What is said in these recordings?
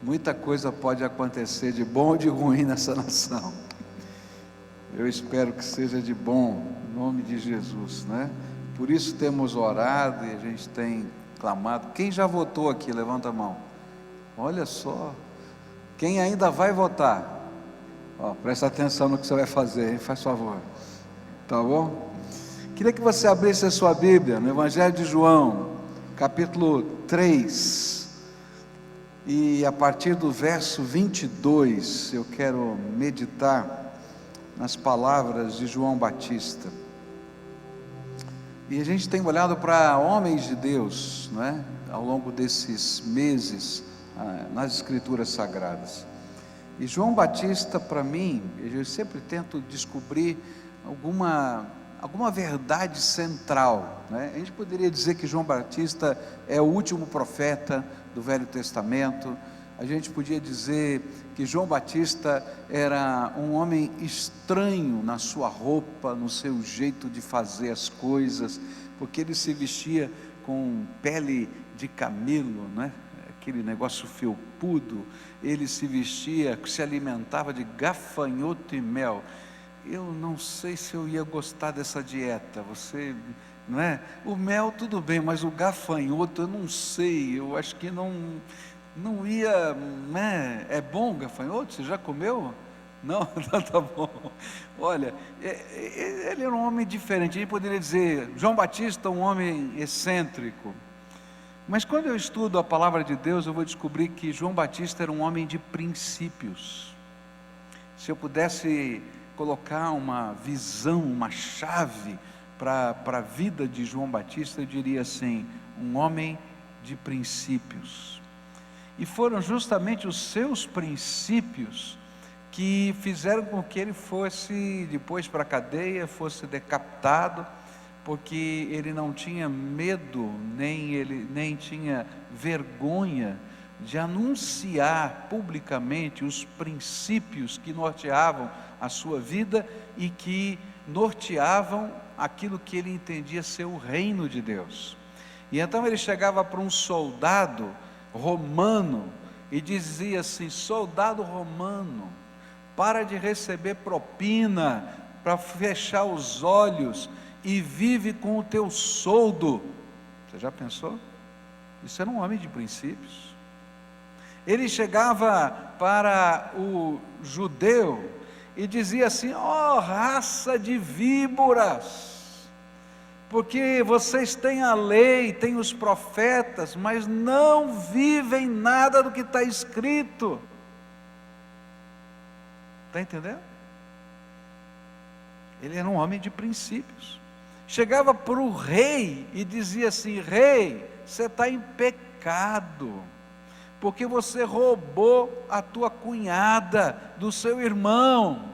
muita coisa pode acontecer de bom ou de ruim nessa nação. Eu espero que seja de bom, em nome de Jesus, né? Por isso temos orado e a gente tem clamado. Quem já votou aqui? Levanta a mão. Olha só. Quem ainda vai votar? Ó, presta atenção no que você vai fazer, hein? Faz favor. Tá bom? Queria que você abrisse a sua Bíblia no Evangelho de João, capítulo 3. E a partir do verso 22, eu quero meditar nas palavras de João Batista. E a gente tem olhado para homens de Deus, não é? Ao longo desses meses, nas Escrituras Sagradas. E João Batista, para mim, eu sempre tento descobrir alguma verdade central, né? A gente poderia dizer que João Batista é o último profeta do Velho Testamento. A gente podia dizer que João Batista era um homem estranho na sua roupa, no seu jeito de fazer as coisas, porque ele se vestia com pele de camelo, né? Aquele negócio felpudo. Ele se vestia, se alimentava de gafanhoto e mel. Eu não sei se eu ia gostar dessa dieta, você, não é? O mel tudo bem, mas o gafanhoto eu não sei, eu acho que não ia, né? É bom o gafanhoto? Você já comeu? Não? Tá bom. Olha, ele era um homem diferente. A gente poderia dizer, João Batista, um homem excêntrico. Mas quando eu estudo a palavra de Deus, eu vou descobrir que João Batista era um homem de princípios. Se eu pudesse colocar uma visão, uma chave para a vida de João Batista, eu diria assim, um homem de princípios. E foram justamente os seus princípios que fizeram com que ele fosse depois para a cadeia, fosse decapitado, porque ele não tinha medo, nem tinha vergonha de anunciar publicamente os princípios que norteavam a sua vida e que norteavam aquilo que ele entendia ser o reino de Deus. E então ele chegava para um soldado romano e dizia assim: soldado romano, para de receber propina para fechar os olhos e vive com o teu soldo. Você já pensou? Isso era um homem de princípios. Ele chegava para o judeu e dizia assim: ó raça de víboras, porque vocês têm a lei, têm os profetas, mas não vivem nada do que está escrito. Está entendendo? Ele era um homem de princípios. Chegava para o rei e dizia assim: rei, você está em pecado, porque você roubou a tua cunhada do seu irmão.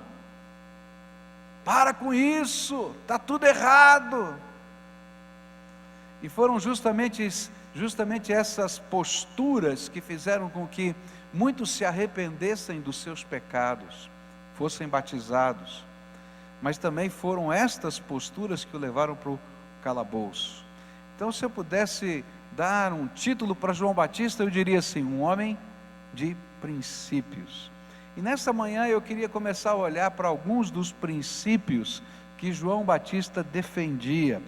Para com isso, está tudo errado. E foram justamente essas posturas que fizeram com que muitos se arrependessem dos seus pecados, fossem batizados. Mas também foram estas posturas que o levaram para o calabouço. Então, se eu pudesse dar um título para João Batista, eu diria assim: um homem de princípios. E nessa manhã eu queria começar a olhar para alguns dos princípios que João Batista defendia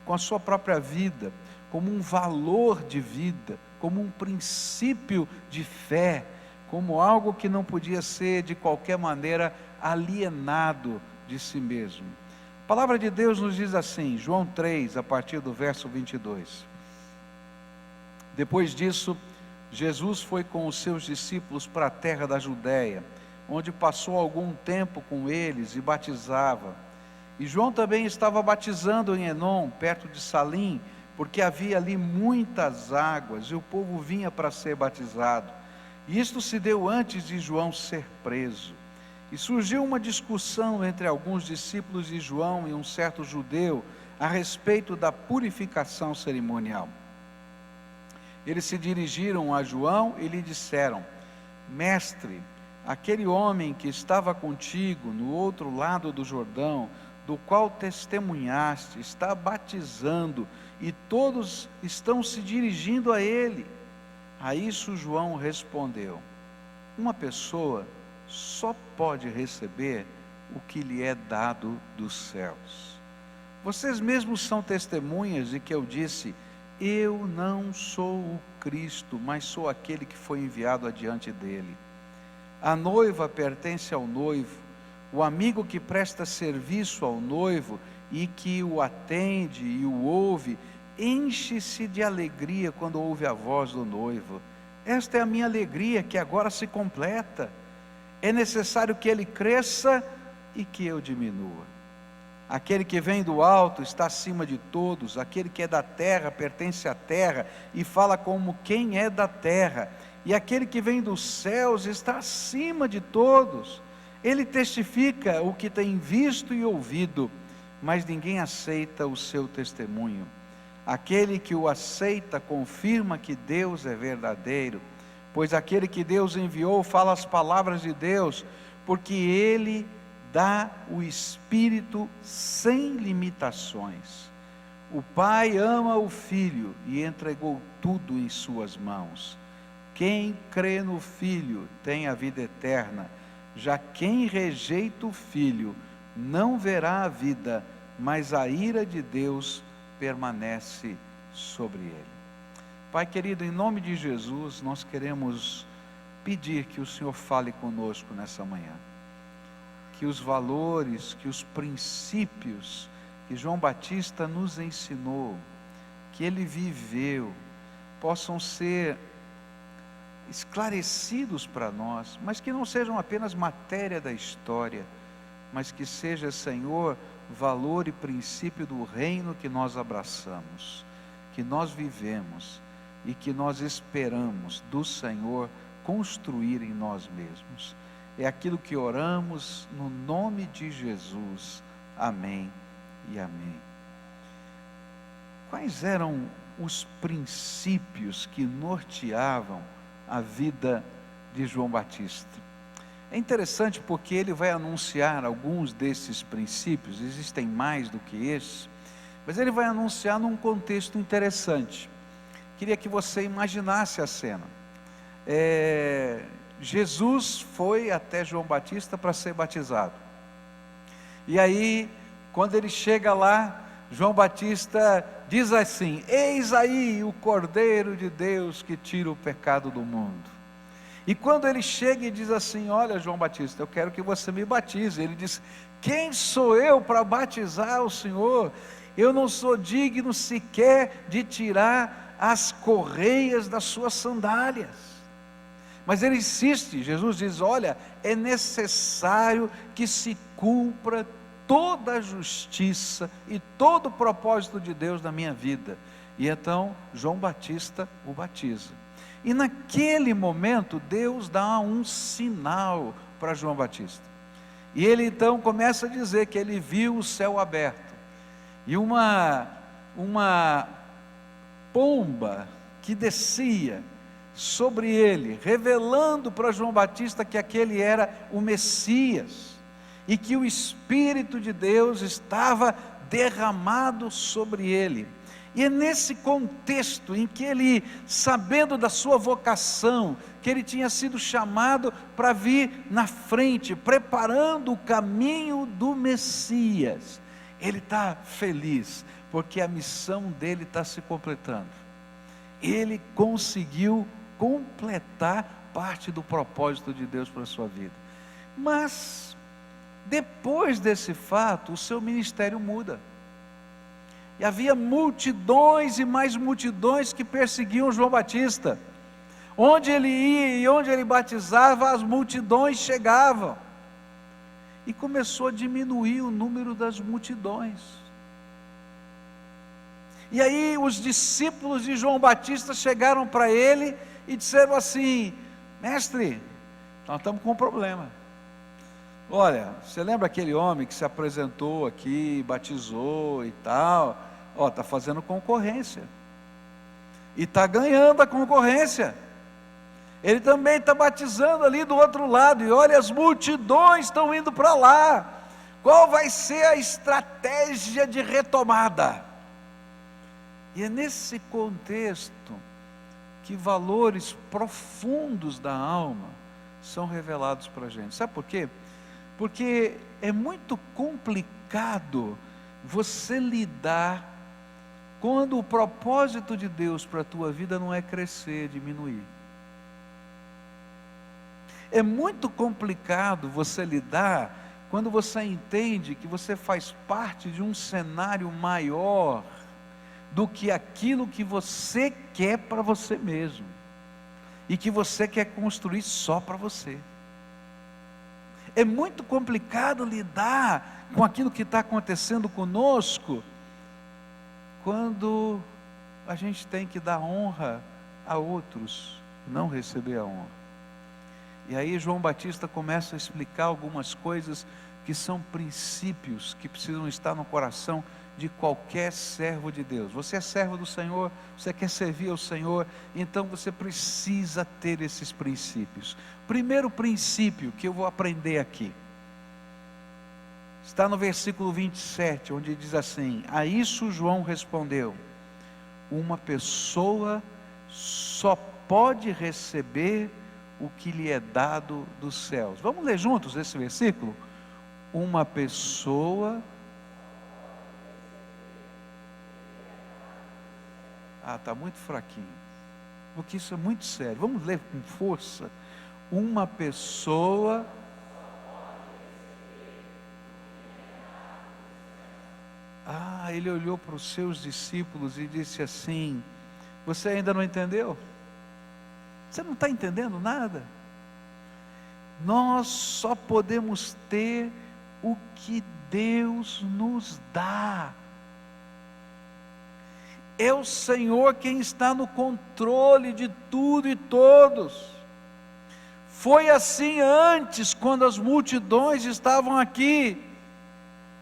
com a sua própria vida, como um valor de vida, como um princípio de fé, como algo que não podia ser de qualquer maneira alienado de si mesmo. A palavra de Deus nos diz assim, João 3, a partir do verso 22. Depois disso, Jesus foi com os seus discípulos para a terra da Judéia, onde passou algum tempo com eles e batizava. E João também estava batizando em Enom, perto de Salim, porque havia ali muitas águas, e o povo vinha para ser batizado. E isto se deu antes de João ser preso. E surgiu uma discussão entre alguns discípulos de João e um certo judeu, a respeito da purificação cerimonial. Eles se dirigiram a João e lhe disseram: mestre, aquele homem que estava contigo no outro lado do Jordão, do qual testemunhaste, está batizando, e todos estão se dirigindo a ele. A isso João respondeu: uma pessoa só pode receber o que lhe é dado dos céus. Vocês mesmos são testemunhas de que eu disse: eu não sou o Cristo, mas sou aquele que foi enviado adiante dele. A noiva pertence ao noivo. O amigo que presta serviço ao noivo e que o atende e o ouve, enche-se de alegria quando ouve a voz do noivo. Esta é a minha alegria, que agora se completa. É necessário que ele cresça e que eu diminua. Aquele que vem do alto está acima de todos. Aquele que é da terra pertence à terra e fala como quem é da terra. E aquele que vem dos céus está acima de todos. Ele testifica o que tem visto e ouvido, mas ninguém aceita o seu testemunho. Aquele que o aceita confirma que Deus é verdadeiro, pois aquele que Deus enviou fala as palavras de Deus, porque ele dá o Espírito sem limitações. O Pai ama o Filho e entregou tudo em suas mãos. Quem crê no Filho tem a vida eterna. Já quem rejeita o Filho não verá a vida, mas a ira de Deus permanece sobre ele. Pai querido, em nome de Jesus, nós queremos pedir que o Senhor fale conosco nessa manhã. Que os valores, que os princípios que João Batista nos ensinou, que ele viveu, possam ser esclarecidos para nós, mas que não sejam apenas matéria da história, mas que seja, Senhor, valor e princípio do reino que nós abraçamos, que nós vivemos e que nós esperamos do Senhor construir em nós mesmos. É aquilo que oramos no nome de Jesus. Amém e amém. Quais eram os princípios que norteavam a vida de João Batista? É interessante porque ele vai anunciar alguns desses princípios, existem mais do que esses, mas ele vai anunciar num contexto interessante. Queria que você imaginasse a cena. Jesus foi até João Batista para ser batizado. E aí, quando ele chega lá, João Batista diz assim: eis aí o Cordeiro de Deus que tira o pecado do mundo. E quando ele chega e diz assim: olha, João Batista, eu quero que você me batize. Ele diz: quem sou eu para batizar o Senhor? Eu não sou digno sequer de tirar as correias das suas sandálias. Mas ele insiste. Jesus diz: olha, é necessário que se cumpra toda a justiça e todo o propósito de Deus na minha vida. E então João Batista o batiza. E naquele momento Deus dá um sinal para João Batista. E ele então começa a dizer que ele viu o céu aberto e uma pomba que descia sobre ele, revelando para João Batista que aquele era o Messias e que o Espírito de Deus estava derramado sobre ele. E é nesse contexto em que ele, sabendo da sua vocação, que ele tinha sido chamado para vir na frente, preparando o caminho do Messias, ele está feliz, porque a missão dele está se completando. Ele conseguiu completar parte do propósito de Deus para a sua vida. Mas, depois desse fato, o seu ministério muda. E havia multidões e mais multidões que perseguiam João Batista. Onde ele ia e onde ele batizava, as multidões chegavam. E começou a diminuir o número das multidões. E aí os discípulos de João Batista chegaram para ele e disseram assim: mestre, nós estamos com um problema. Olha, você lembra aquele homem que se apresentou aqui, batizou e tal? Está fazendo concorrência. E está ganhando a concorrência. Ele também está batizando ali do outro lado. E olha, as multidões estão indo para lá. Qual vai ser a estratégia de retomada? E é nesse contexto que valores profundos da alma são revelados para a gente. Sabe por quê? Porque é muito complicado você lidar quando o propósito de Deus para a tua vida não é crescer, diminuir. É muito complicado você lidar quando você entende que você faz parte de um cenário maior do que aquilo que você quer para você mesmo, e que você quer construir só para você. É muito complicado lidar com aquilo que está acontecendo conosco, quando a gente tem que dar honra a outros, não receber a honra. E aí João Batista começa a explicar algumas coisas que são princípios que precisam estar no coração de qualquer servo de Deus. Você é servo do Senhor, você quer servir ao Senhor, então você precisa ter esses princípios. Primeiro princípio que eu vou aprender aqui, está no versículo 27, onde diz assim: a isso João respondeu: uma pessoa só pode receber o que lhe é dado dos céus. Vamos ler juntos esse versículo? Uma pessoa... está muito fraquinho, porque isso é muito sério. Vamos ler com força. Uma pessoa... ele olhou para os seus discípulos e disse assim: você ainda não entendeu? Você não está entendendo nada? Nós só podemos ter o que Deus nos dá. É o Senhor quem está no controle de tudo e todos. Foi assim antes, quando as multidões estavam aqui,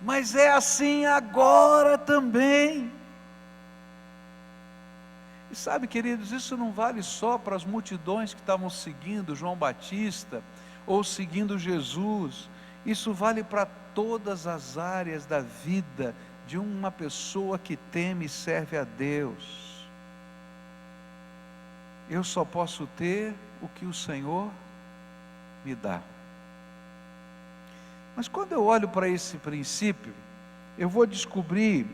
mas é assim agora também. E sabe, queridos, isso não vale só para as multidões que estavam seguindo João Batista, ou seguindo Jesus. Isso vale para todas as áreas da vida de uma pessoa que teme e serve a Deus. Eu só posso ter o que o Senhor me dá. Mas quando eu olho para esse princípio, eu vou descobrir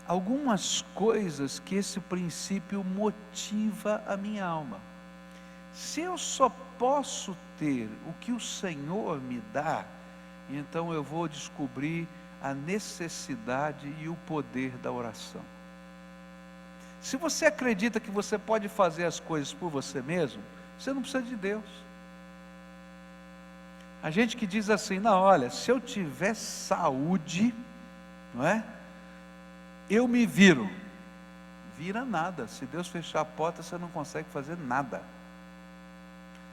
algumas coisas que esse princípio motiva a minha alma. Se eu só posso ter o que o Senhor me dá, então eu vou descobrir a necessidade e o poder da oração. Se você acredita que você pode fazer as coisas por você mesmo, você não precisa de Deus. A gente que diz assim: não, olha, se eu tiver saúde, não é? Eu me viro. Vira nada. Se Deus fechar a porta, você não consegue fazer nada.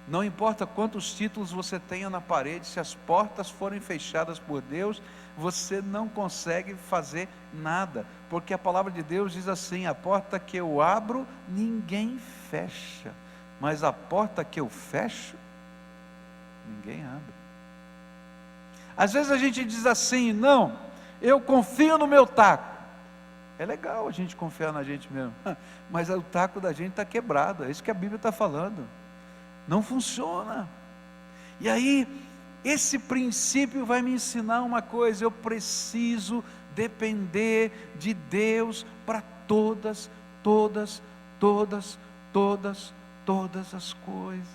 Não importa quantos títulos você tenha na parede, se as portas forem fechadas por Deus, você não consegue fazer nada, porque a palavra de Deus diz assim: a porta que eu abro, ninguém fecha, mas a porta que eu fecho, ninguém abre. Às vezes a gente diz assim: não, eu confio no meu taco. É legal a gente confiar na gente mesmo, mas o taco da gente está quebrado, é isso que a Bíblia está falando. Não funciona. E aí, esse princípio vai me ensinar uma coisa: eu preciso depender de Deus para todas as coisas.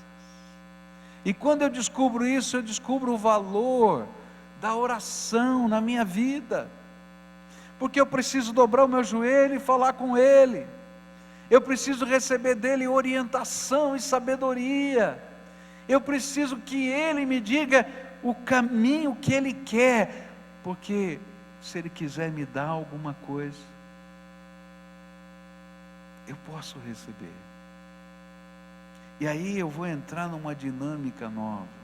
E quando eu descubro isso, eu descubro o valor da oração na minha vida, porque eu preciso dobrar o meu joelho e falar com Ele. Eu preciso receber dele orientação e sabedoria. Eu preciso que Ele me diga o caminho que Ele quer, porque se Ele quiser me dar alguma coisa, eu posso receber. E aí eu vou entrar numa dinâmica nova.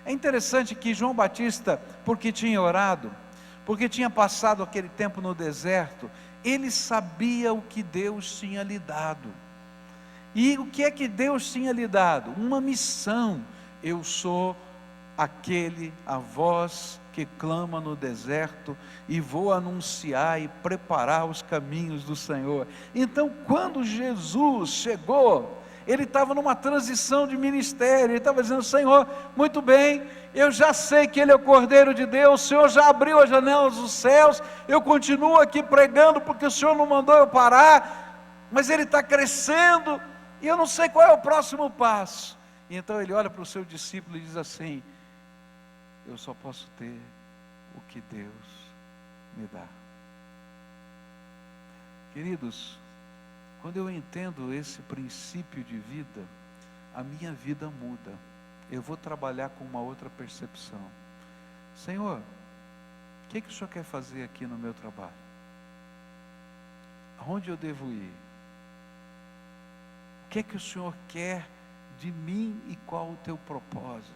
É interessante que João Batista, porque tinha orado, porque tinha passado aquele tempo no deserto, ele sabia o que Deus tinha lhe dado. E o que é que Deus tinha lhe dado? Uma missão. Eu sou a voz que clama no deserto, e vou anunciar e preparar os caminhos do Senhor. Então, quando Jesus chegou, ele estava numa transição de ministério, ele estava dizendo: Senhor, muito bem, eu já sei que Ele é o Cordeiro de Deus, o Senhor já abriu as janelas dos céus, eu continuo aqui pregando porque o Senhor não mandou eu parar, mas ele está crescendo, e eu não sei qual é o próximo passo. E então ele olha para o seu discípulo e diz assim: eu só posso ter o que Deus me dá. Queridos, quando eu entendo esse princípio de vida, a minha vida muda. Eu vou trabalhar com uma outra percepção. Senhor, o que o Senhor quer fazer aqui no meu trabalho? Aonde eu devo ir? O que o Senhor quer de mim e qual o teu propósito?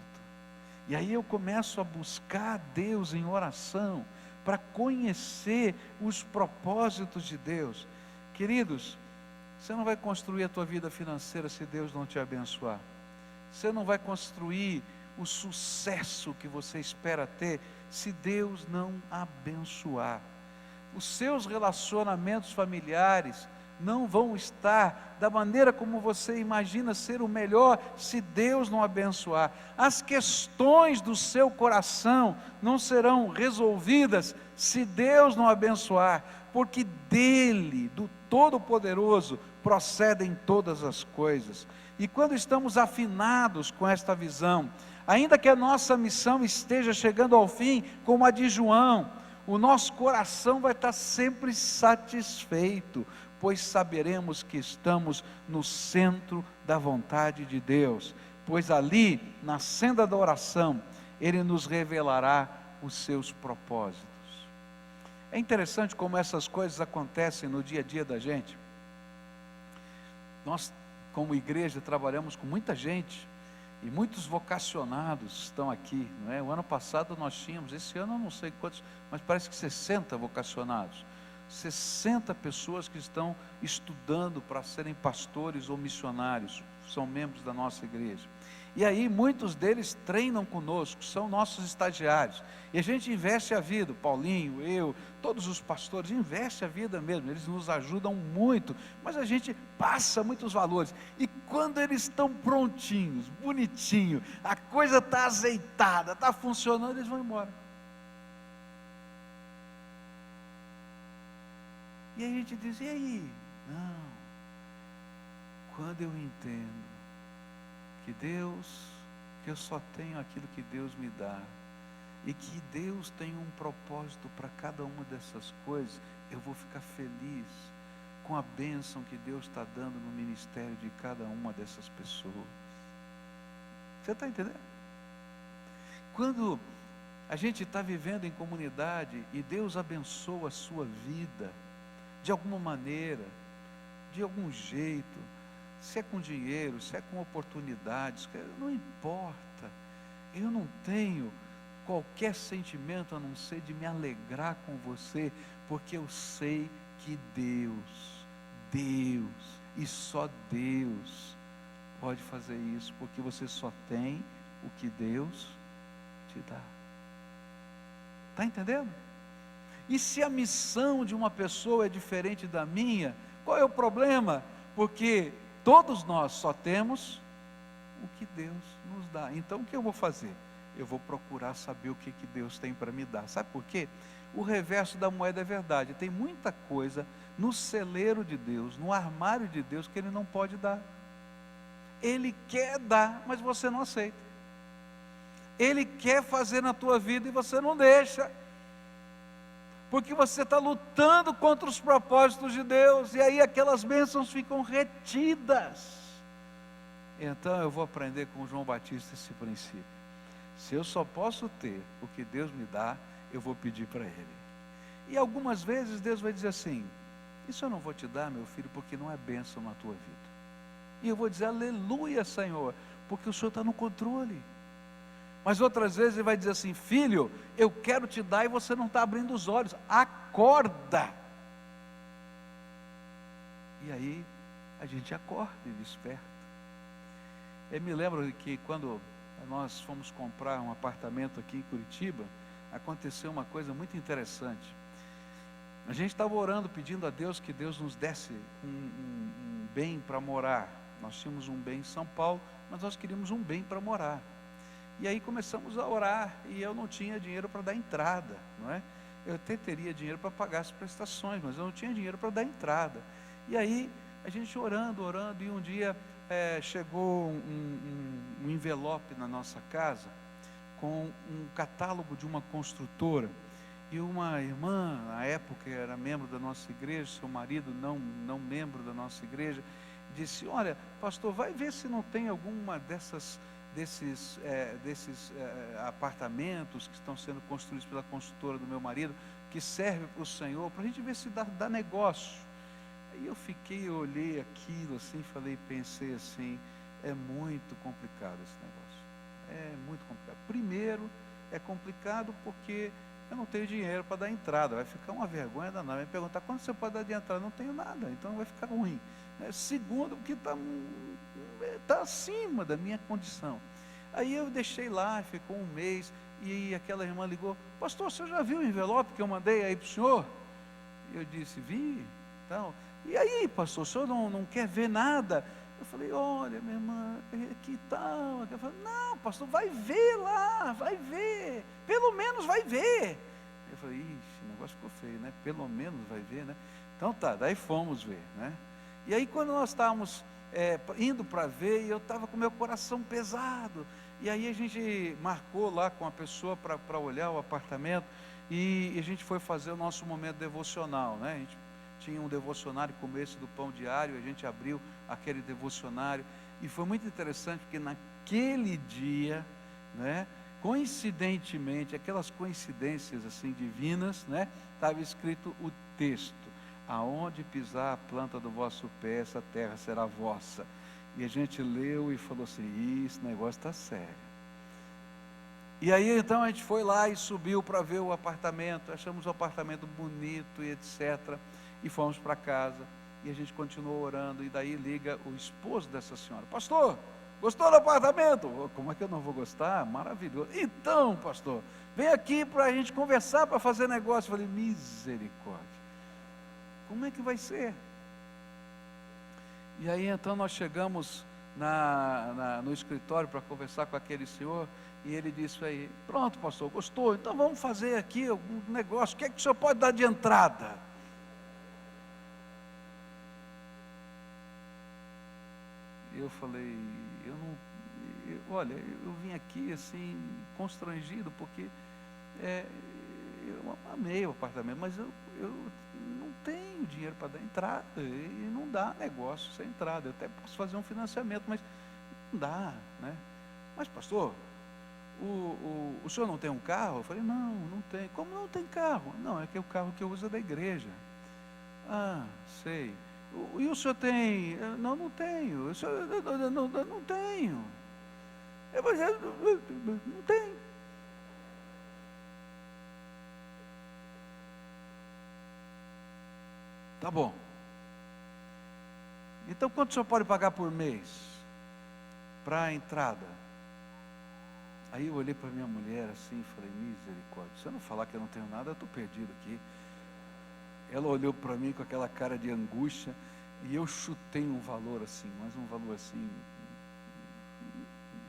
E aí eu começo a buscar Deus em oração, para conhecer os propósitos de Deus. Queridos, você não vai construir a tua vida financeira se Deus não te abençoar. Você não vai construir o sucesso que você espera ter se Deus não abençoar. Os seus relacionamentos familiares não vão estar da maneira como você imagina ser o melhor se Deus não abençoar. As questões do seu coração não serão resolvidas se Deus não abençoar, porque dele, do Todo-Poderoso, procedem todas as coisas. E quando estamos afinados com esta visão, ainda que a nossa missão esteja chegando ao fim, como a de João, o nosso coração vai estar sempre satisfeito, pois saberemos que estamos no centro da vontade de Deus, pois ali, na senda da oração, Ele nos revelará os seus propósitos. É interessante como essas coisas acontecem no dia a dia da gente. Nós, como igreja, trabalhamos com muita gente, e muitos vocacionados estão aqui, não é? O ano passado nós tínhamos, esse ano eu não sei quantos, mas parece que 60 vocacionados, 60 pessoas que estão estudando para serem pastores ou missionários, são membros da nossa igreja. E aí muitos deles treinam conosco, são nossos estagiários, e a gente investe a vida, o Paulinho, eu, todos os pastores, investe a vida mesmo, eles nos ajudam muito, mas a gente passa muitos valores, e quando eles estão prontinhos, bonitinho, a coisa está azeitada, está funcionando, eles vão embora. E aí a gente diz: e aí? Não, quando eu entendo que eu só tenho aquilo que Deus me dá, e que Deus tem um propósito para cada uma dessas coisas, eu vou ficar feliz com a bênção que Deus está dando no ministério de cada uma dessas pessoas. Você está entendendo? Quando a gente está vivendo em comunidade e Deus abençoa a sua vida de alguma maneira, de algum jeito, se é com dinheiro, se é com oportunidades, não importa, eu não tenho qualquer sentimento a não ser de me alegrar com você, porque eu sei que Deus e só Deus pode fazer isso, porque você só tem o que Deus te dá. Está entendendo? E se a missão de uma pessoa é diferente da minha, qual é o problema? Porque todos nós só temos o que Deus nos dá. Então o que eu vou fazer? Eu vou procurar saber o que Deus tem para me dar. Sabe por quê? O reverso da moeda é verdade. Tem muita coisa no celeiro de Deus, no armário de Deus, que Ele não pode dar. Ele quer dar, mas você não aceita. Ele quer fazer na tua vida e você não deixa, porque você está lutando contra os propósitos de Deus, e aí aquelas bênçãos ficam retidas. Então eu vou aprender com João Batista esse princípio: se eu só posso ter o que Deus me dá, eu vou pedir para Ele. E algumas vezes Deus vai dizer assim: isso eu não vou te dar, meu filho, porque não é bênção na tua vida. E eu vou dizer: aleluia, Senhor, porque o Senhor está no controle. Mas outras vezes Ele vai dizer assim: filho, eu quero te dar e você não está abrindo os olhos, acorda. E aí a gente acorda e desperta. Eu me lembro que quando nós fomos comprar um apartamento aqui em Curitiba, aconteceu uma coisa muito interessante. A gente estava orando, pedindo a Deus que Deus nos desse um bem para morar, Nós tínhamos um bem em São Paulo, mas nós queríamos um bem para morar. E aí começamos a orar, e eu não tinha dinheiro para dar entrada, não é? Eu até teria dinheiro para pagar as prestações, mas eu não tinha dinheiro para dar entrada. E aí, a gente orando, e um dia chegou um envelope na nossa casa, com um catálogo de uma construtora, e uma irmã, na época era membro da nossa igreja, seu marido não membro da nossa igreja, disse: olha, pastor, vai ver se não tem alguma desses apartamentos que estão sendo construídos pela construtora do meu marido, que serve para o Senhor, para a gente ver se dá negócio. Aí eu olhei aquilo assim, pensei assim, é muito complicado esse negócio, é muito complicado. Primeiro, é complicado porque eu não tenho dinheiro para dar entrada, vai ficar uma vergonha danada, vai me perguntar: quanto você pode dar de entrada? Não tenho nada, então vai ficar ruim. Segundo, porque está acima da minha condição. Aí eu deixei lá, ficou um mês, e aquela irmã ligou: pastor, o senhor já viu o envelope que eu mandei aí para o senhor? E eu disse: vi. Então, e aí, pastor, o senhor não quer ver nada? Eu falei: olha, minha irmã, que tal? Eu falei: não, pastor, vai ver lá, vai ver, pelo menos vai ver. Eu falei: ixi, o negócio ficou feio, né? Pelo menos vai ver, né? Então tá, daí fomos ver, né? E aí, quando nós estávamos indo para ver, eu estava com meu coração pesado, e aí a gente marcou lá com a pessoa para olhar o apartamento, e a gente foi fazer o nosso momento devocional, né? A gente tinha um devocionário como esse do Pão Diário, a gente abriu aquele devocionário, e foi muito interessante, porque naquele dia, né, coincidentemente, aquelas coincidências assim divinas, né, estava escrito o texto: aonde pisar a planta do vosso pé, essa terra será vossa. E a gente leu e falou assim: esse negócio está sério. E aí então a gente foi lá e subiu para ver o apartamento, achamos o apartamento bonito e etc. E fomos para casa, e a gente continuou orando, e daí liga o esposo dessa senhora: pastor, gostou do apartamento? Como é que eu não vou gostar? Maravilhoso. Então, pastor, vem aqui para a gente conversar, para fazer negócio. Eu falei: misericórdia, como é que vai ser? E aí então nós chegamos no escritório para conversar com aquele senhor, e ele disse aí: pronto, pastor, gostou, então vamos fazer aqui algum negócio, o que é que o senhor pode dar de entrada? Eu falei: olha, eu vim aqui assim, constrangido, porque eu amei o apartamento, mas eu não tenho dinheiro para dar entrada, e não dá negócio sem entrada. Eu até posso fazer um financiamento, mas não dá, né? Mas pastor, o senhor não tem um carro? Eu falei: não tem. Como não tem carro? Não, é que é o carro que eu uso é da igreja. Ah, sei. E o senhor tem? Não tenho. O senhor, não tenho. Eu falei: não tenho. Tá bom. Então quanto o senhor pode pagar por mês para a entrada? Aí eu olhei para minha mulher assim e falei: misericórdia, se eu não falar que eu não tenho nada, eu estou perdido aqui. Ela olhou para mim com aquela cara de angústia, e eu chutei um valor assim, mas um valor assim,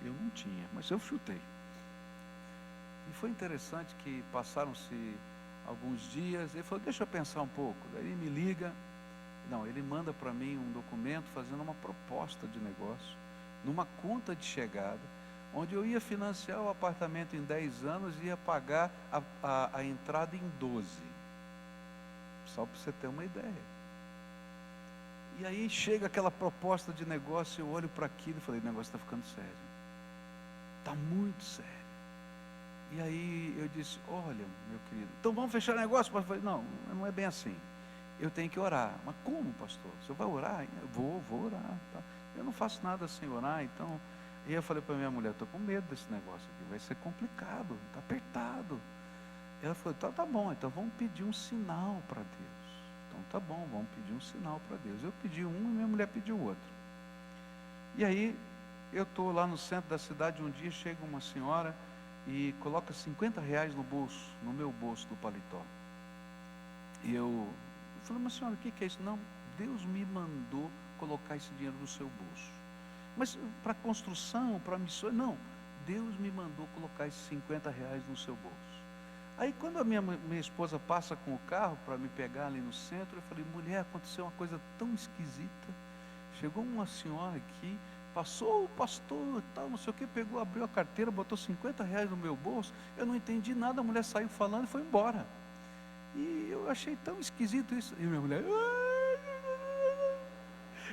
eu não tinha, mas eu chutei. E foi interessante que passaram-se alguns dias, ele falou: deixa eu pensar um pouco. Daí ele me liga, ele manda para mim um documento fazendo uma proposta de negócio, numa conta de chegada, onde eu ia financiar o apartamento em 10 anos e ia pagar a entrada em 12, só para você ter uma ideia. E aí chega aquela proposta de negócio, eu olho para aquilo e falei: o negócio está ficando sério, está muito sério. E aí eu disse: olha, meu querido, então vamos fechar o negócio? Eu falei: não é bem assim, eu tenho que orar. Mas como, pastor? O senhor vai orar? Eu vou orar, tá? Eu não faço nada sem orar, então. E eu falei para minha mulher: estou com medo desse negócio aqui, vai ser complicado, está apertado. Ela falou: tá bom, então vamos pedir um sinal para Deus. Então tá bom, vamos pedir um sinal para Deus. Eu pedi um e minha mulher pediu outro. E aí eu estou lá no centro da cidade, um dia chega uma senhora e coloca R$50 no bolso, no meu bolso do paletó. E eu falei: mas senhora, o que é isso? Não, Deus me mandou colocar esse dinheiro no seu bolso. Mas para construção, para missões, não. Deus me mandou colocar esses R$ 50 no seu bolso. Aí quando a minha esposa passa com o carro para me pegar ali no centro, eu falei, mulher, aconteceu uma coisa tão esquisita. Chegou uma senhora aqui, passou o pastor e tal, não sei o que, pegou, abriu a carteira, botou R$ 50 no meu bolso, eu não entendi nada, a mulher saiu falando e foi embora. E eu achei tão esquisito isso. E minha mulher,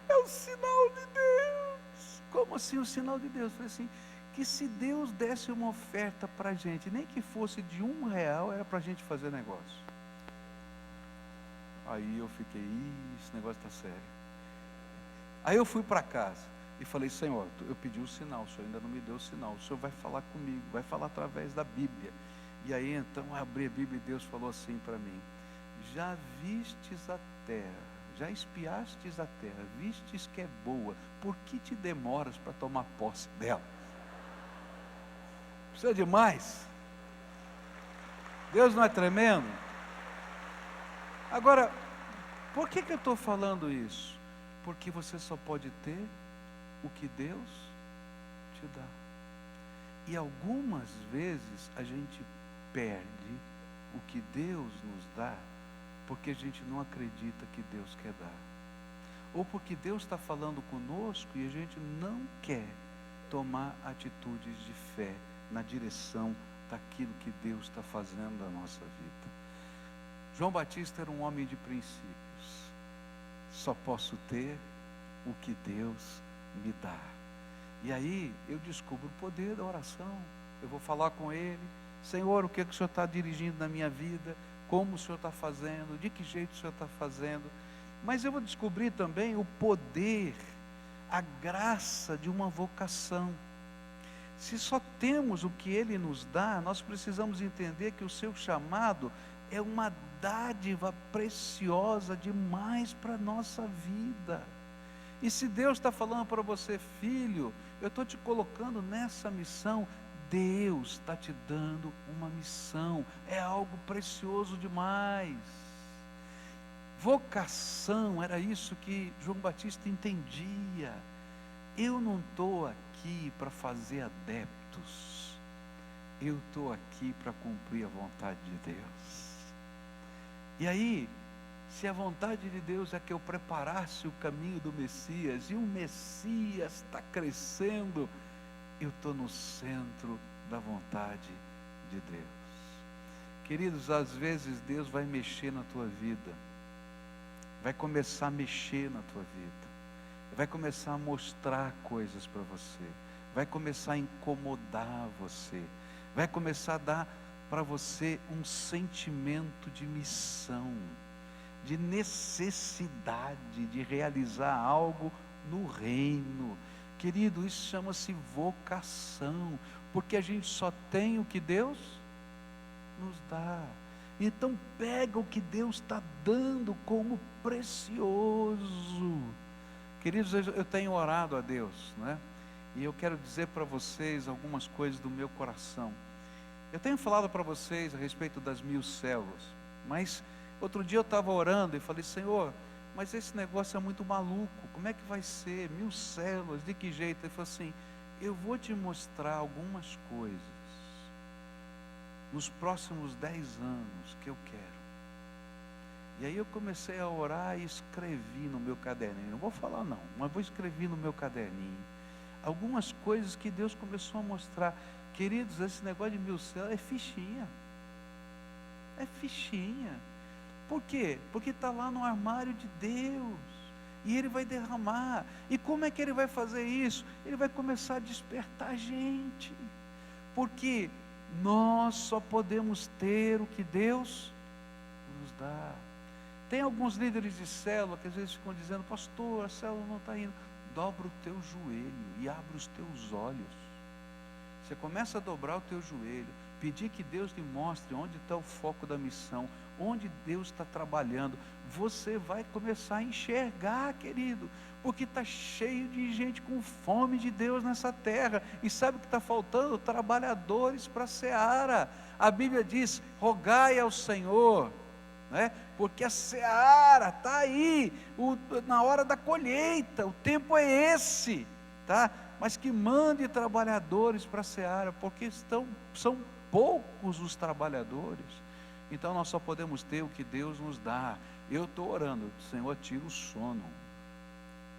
é o sinal de Deus. Como assim o sinal de Deus? Eu falei assim, que se Deus desse uma oferta para a gente, nem que fosse de R$ 1, era para a gente fazer negócio. Aí eu fiquei, esse negócio está sério. Aí eu fui para casa e falei, Senhor, eu pedi o sinal, o Senhor ainda não me deu o sinal, o Senhor vai falar comigo, vai falar através da Bíblia. E aí então eu abri a Bíblia e Deus falou assim para mim, já vistes a terra, já espiastes a terra, vistes que é boa, por que te demoras para tomar posse dela? Precisa de mais? Deus não é tremendo? Agora, por que eu estou falando isso? Porque você só pode ter o que Deus te dá. E algumas vezes a gente perde o que Deus nos dá, porque a gente não acredita que Deus quer dar. Ou porque Deus está falando conosco e a gente não quer tomar atitudes de fé na direção daquilo que Deus está fazendo na nossa vida. João Batista era um homem de princípios. Só posso ter o que Deus me dá. E aí eu descubro o poder da oração. Eu vou falar com Ele, Senhor, o que o Senhor está dirigindo na minha vida, como o Senhor está fazendo, de que jeito o Senhor está fazendo. Mas eu vou descobrir também o poder, a graça de uma vocação. Se só temos o que Ele nos dá, nós precisamos entender que o seu chamado é uma dádiva preciosa demais para a nossa vida. E se Deus está falando para você, filho, eu estou te colocando nessa missão, Deus está te dando uma missão, é algo precioso demais. Vocação, era isso que João Batista entendia. Eu não estou aqui para fazer adeptos, eu estou aqui para cumprir a vontade de Deus. E aí, se a vontade de Deus é que eu preparasse o caminho do Messias, e o Messias está crescendo, eu estou no centro da vontade de Deus. Queridos, às vezes Deus vai mexer na tua vida, vai começar a mexer na tua vida, vai começar a mostrar coisas para você, vai começar a incomodar você, vai começar a dar para você um sentimento de missão, de necessidade de realizar algo no reino. Querido, isso chama-se vocação, porque a gente só tem o que Deus nos dá. Então pega o que Deus está dando como precioso. Queridos, eu tenho orado a Deus, né? E eu quero dizer para vocês algumas coisas do meu coração. Eu tenho falado para vocês a respeito das 1000 células, mas outro dia eu estava orando e falei, Senhor, mas esse negócio é muito maluco, como é que vai ser? 1000 células, de que jeito? Ele falou assim, eu vou te mostrar algumas coisas nos próximos 10 anos que eu quero. E aí eu comecei a orar e escrevi no meu caderninho, não vou falar não, mas vou escrever no meu caderninho algumas coisas que Deus começou a mostrar. Queridos, esse negócio de 1000 células é fichinha. É fichinha. Por quê? Porque está lá no armário de Deus. E Ele vai derramar. E como é que Ele vai fazer isso? Ele vai começar a despertar a gente. Porque nós só podemos ter o que Deus nos dá. Tem alguns líderes de célula que às vezes ficam dizendo, pastor, a célula não está indo. Dobra o teu joelho e abre os teus olhos. Você começa a dobrar o teu joelho, pedir que Deus lhe mostre onde está o foco da missão, onde Deus está trabalhando. Você vai começar a enxergar, querido, porque está cheio de gente com fome de Deus nessa terra. E sabe o que está faltando? Trabalhadores para a seara. A Bíblia diz, rogai ao Senhor, né? Porque a seara está aí, na hora da colheita, o tempo é esse. tá? Mas que mande trabalhadores para a seara, porque são poucos os trabalhadores. Então nós só podemos ter o que Deus nos dá. Eu estou orando, Senhor, tira o sono.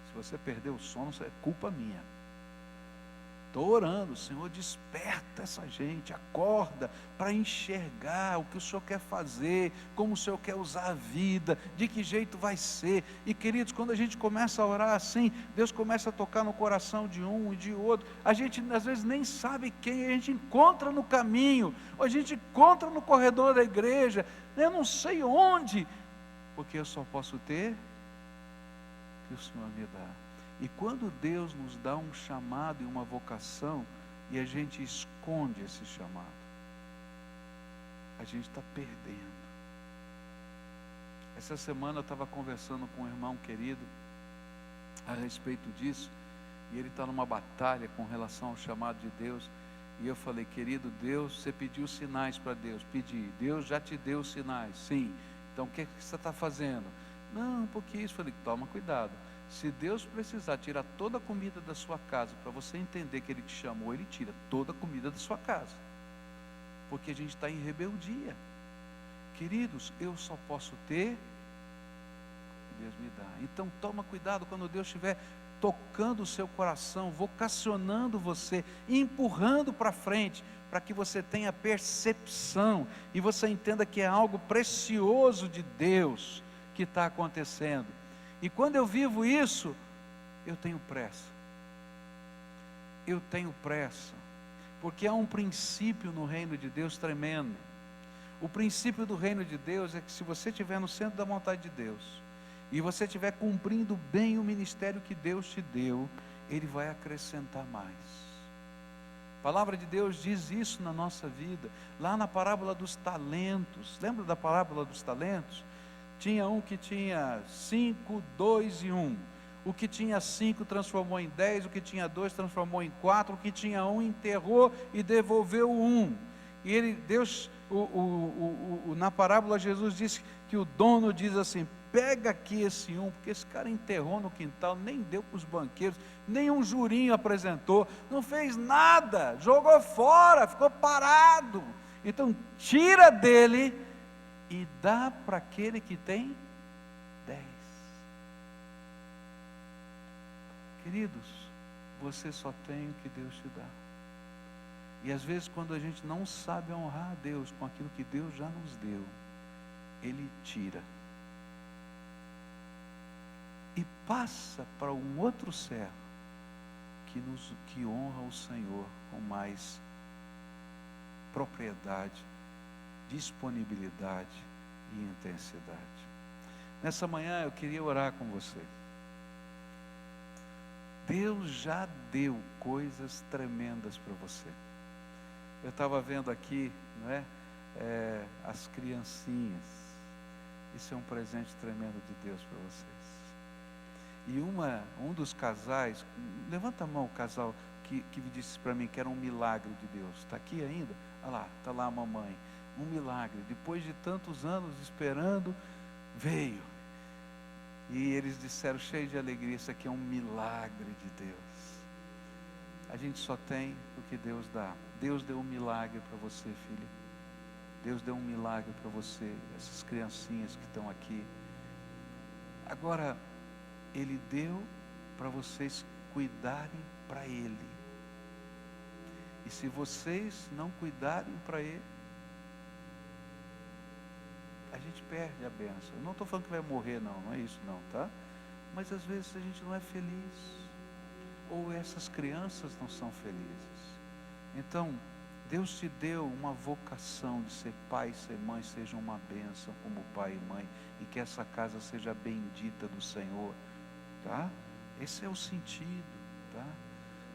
Se você perder o sono, é culpa minha. Estou orando, Senhor, desperta essa gente, acorda para enxergar o que o Senhor quer fazer, como o Senhor quer usar a vida, de que jeito vai ser. E queridos, quando a gente começa a orar assim, Deus começa a tocar no coração de um e de outro. A gente às vezes nem sabe quem a gente encontra no caminho, ou a gente encontra no corredor da igreja, eu não sei onde, porque eu só posso ter o que o Senhor me dá. E quando Deus nos dá um chamado e uma vocação, e a gente esconde esse chamado, a gente está perdendo. Essa semana eu estava conversando com um irmão querido a respeito disso, e ele está numa batalha com relação ao chamado de Deus, e eu falei, querido, Deus, você pediu sinais para Deus, pedi, Deus já te deu sinais, sim, então o que você está fazendo? Não, porque isso, falei, toma cuidado. Se Deus precisar tirar toda a comida da sua casa, para você entender que Ele te chamou, Ele tira toda a comida da sua casa, porque a gente está em rebeldia. Queridos, eu só posso ter o que Deus me dá. Então toma cuidado quando Deus estiver tocando o seu coração, vocacionando você, empurrando para frente, para que você tenha percepção, e você entenda que é algo precioso de Deus que está acontecendo. E quando eu vivo isso, eu tenho pressa. Eu tenho pressa. Porque há um princípio no reino de Deus tremendo. O princípio do reino de Deus é que se você estiver no centro da vontade de Deus, e você estiver cumprindo bem o ministério que Deus te deu, Ele vai acrescentar mais. A palavra de Deus diz isso na nossa vida. Lá na parábola dos talentos. Lembra da parábola dos talentos? Tinha um que tinha 5, 2 e 1. O que tinha 5 transformou em 10, o que tinha 2 transformou em 4, o que tinha 1 enterrou e devolveu 1. E Deus, na parábola Jesus disse que o dono diz assim, pega aqui esse 1, porque esse cara enterrou no quintal, nem deu para os banqueiros, nem um jurinho apresentou, não fez nada, jogou fora, ficou parado. Então tira dele e dá para aquele que tem 10. Queridos, você só tem o que Deus te dá. E às vezes quando a gente não sabe honrar a Deus com aquilo que Deus já nos deu, Ele tira. E passa para um outro servo que honra o Senhor com mais propriedade, disponibilidade e intensidade. Nessa manhã eu queria orar com você. Deus já deu coisas tremendas para você. Eu estava vendo aqui, não é? As criancinhas. Isso é um presente tremendo de Deus para vocês. E um dos casais, levanta a mão o casal que disse para mim que era um milagre de Deus. Está aqui ainda? Olha lá, está lá a mamãe. Um milagre, depois de tantos anos esperando, veio. E eles disseram, cheio de alegria, isso aqui é um milagre de Deus. A gente só tem o que Deus dá. Deus deu um milagre para você, filho. Deus deu um milagre para você, essas criancinhas que estão aqui. Agora, Ele deu para vocês cuidarem para Ele. E se vocês não cuidarem para Ele, a gente perde a bênção. Eu não estou falando que vai morrer, não é isso não, tá? Mas às vezes a gente não é feliz, ou essas crianças não são felizes. Então, Deus te deu uma vocação de ser pai e ser mãe, seja uma bênção como pai e mãe, e que essa casa seja bendita do Senhor, tá? Esse é o sentido, tá?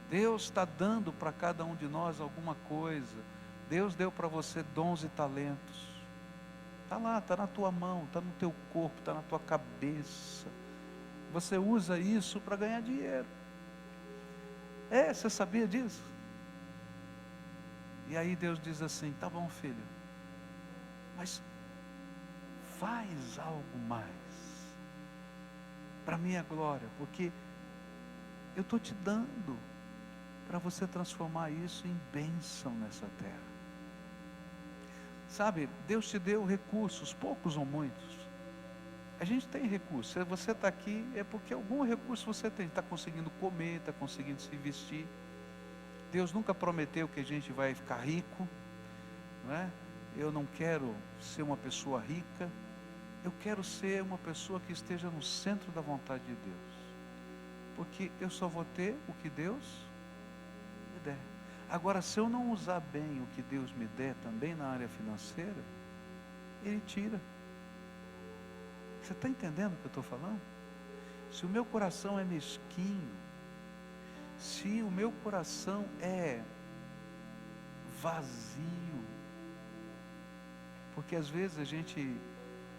Deus está dando para cada um de nós alguma coisa. Deus deu para você dons e talentos. Está lá, está na tua mão, está no teu corpo, está na tua cabeça. Você usa isso para ganhar dinheiro. Você sabia disso? E aí Deus diz assim, tá bom, filho, mas faz algo mais para minha glória, porque eu estou te dando para você transformar isso em bênção nessa terra. Sabe, Deus te deu recursos, poucos ou muitos. A gente tem recursos. Se você está aqui, é porque algum recurso você tem. Está conseguindo comer, está conseguindo se vestir. Deus nunca prometeu que a gente vai ficar rico, não é? Eu não quero ser uma pessoa rica. Eu quero ser uma pessoa que esteja no centro da vontade de Deus. Porque eu só vou ter o que Deus me der. Agora, se eu não usar bem o que Deus me der também na área financeira, Ele tira. Você está entendendo o que eu estou falando? Se o meu coração é mesquinho, se o meu coração é vazio, porque às vezes a gente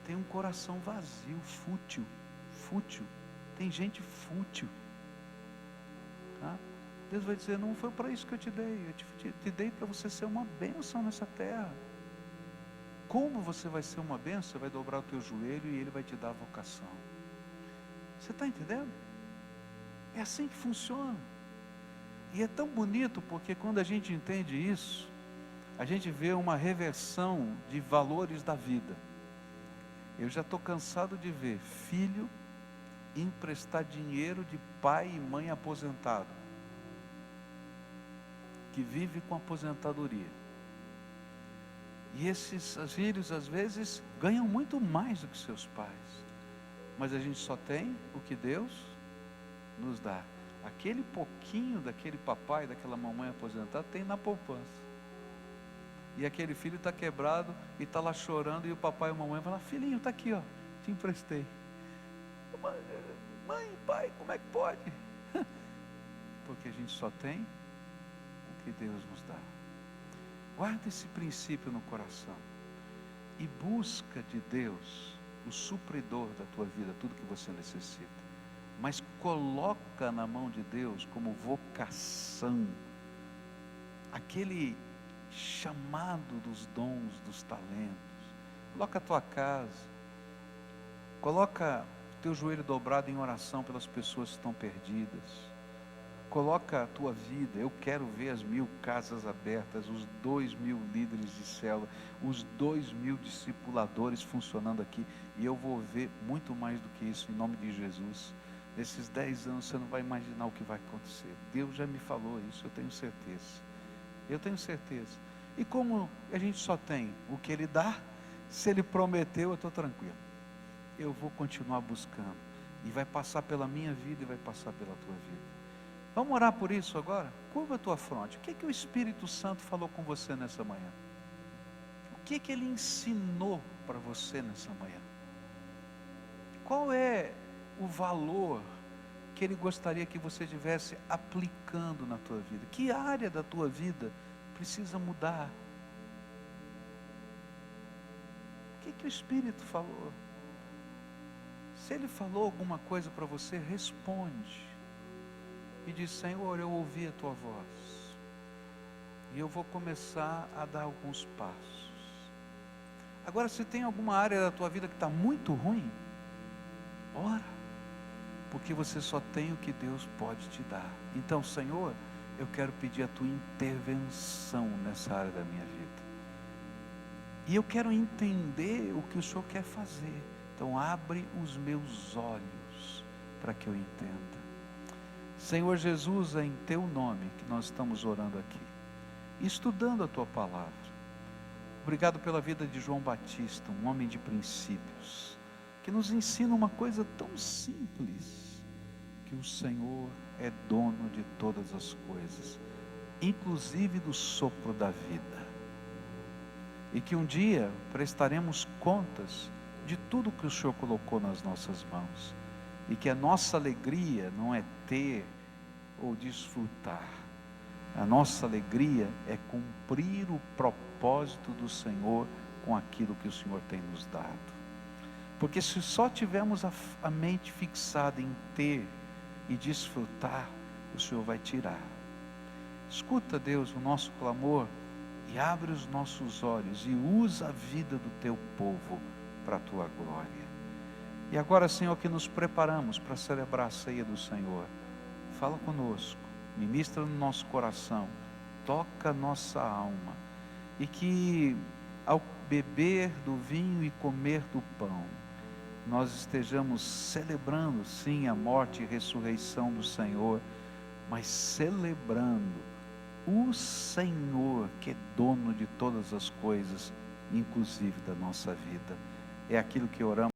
tem um coração vazio, fútil, tem gente fútil, tá? Deus vai dizer, não foi para isso que eu te dei, eu te dei para você ser uma bênção nessa terra. Como você vai ser uma bênção? Você vai dobrar o teu joelho e Ele vai te dar a vocação. Você está entendendo? É assim que funciona. E é tão bonito, porque quando a gente entende isso, a gente vê uma reversão de valores da vida. Eu já estou cansado de ver filho emprestar dinheiro de pai e mãe aposentado, que vive com aposentadoria. E esses filhos às vezes ganham muito mais do que seus pais, mas a gente só tem o que Deus nos dá. Aquele pouquinho daquele papai, daquela mamãe aposentada, tem na poupança. E aquele filho está quebrado e está lá chorando, e o papai e a mamãe falam, filhinho, está aqui, ó, te emprestei. Mãe, pai, como é que pode? Porque a gente só tem o que Deus nos dá. Guarda esse princípio no coração e busca de Deus o supridor da tua vida, tudo que você necessita, mas coloca na mão de Deus como vocação, aquele chamado dos dons, dos talentos. Coloca a tua casa, coloca o teu joelho dobrado em oração pelas pessoas que estão perdidas. Coloca a tua vida. Eu quero ver as 1000 casas abertas, os 2000 líderes de célula, os 2000 discipuladores funcionando aqui, e eu vou ver muito mais do que isso, em nome de Jesus. Nesses 10 anos você não vai imaginar o que vai acontecer. Deus já me falou isso, eu tenho certeza. Eu tenho certeza. E como a gente só tem o que Ele dá, se Ele prometeu, eu estou tranquilo. Eu vou continuar buscando, e vai passar pela minha vida e vai passar pela tua vida. Vamos orar por isso agora? Curva a tua fronte. O que o Espírito Santo falou com você nessa manhã? O que Ele ensinou para você nessa manhã? Qual é o valor que Ele gostaria que você estivesse aplicando na tua vida? Que área da tua vida precisa mudar? O que o Espírito falou? Se Ele falou alguma coisa para você, responde. E diz, Senhor, eu ouvi a tua voz, e eu vou começar a dar alguns passos. Agora, se tem alguma área da tua vida que está muito ruim, ora, porque você só tem o que Deus pode te dar. Então, Senhor, eu quero pedir a tua intervenção nessa área da minha vida, e eu quero entender o que o Senhor quer fazer. Então abre os meus olhos para que eu entenda. Senhor Jesus, é em teu nome que nós estamos orando aqui, estudando a tua palavra. Obrigado pela vida de João Batista, um homem de princípios, que nos ensina uma coisa tão simples, que o Senhor é dono de todas as coisas, inclusive do sopro da vida, e que um dia prestaremos contas de tudo que o Senhor colocou nas nossas mãos, e que a nossa alegria não é ter ou desfrutar, a nossa alegria é cumprir o propósito do Senhor com aquilo que o Senhor tem nos dado. Porque se só tivermos a mente fixada em ter e desfrutar, o Senhor vai tirar. Escuta, Deus, o nosso clamor e abre os nossos olhos e usa a vida do teu povo para a tua glória. E agora, Senhor, que nos preparamos para celebrar a ceia do Senhor, fala conosco, ministra no nosso coração, toca nossa alma, e que ao beber do vinho e comer do pão, nós estejamos celebrando sim a morte e ressurreição do Senhor, mas celebrando o Senhor que é dono de todas as coisas, inclusive da nossa vida. É aquilo que oramos.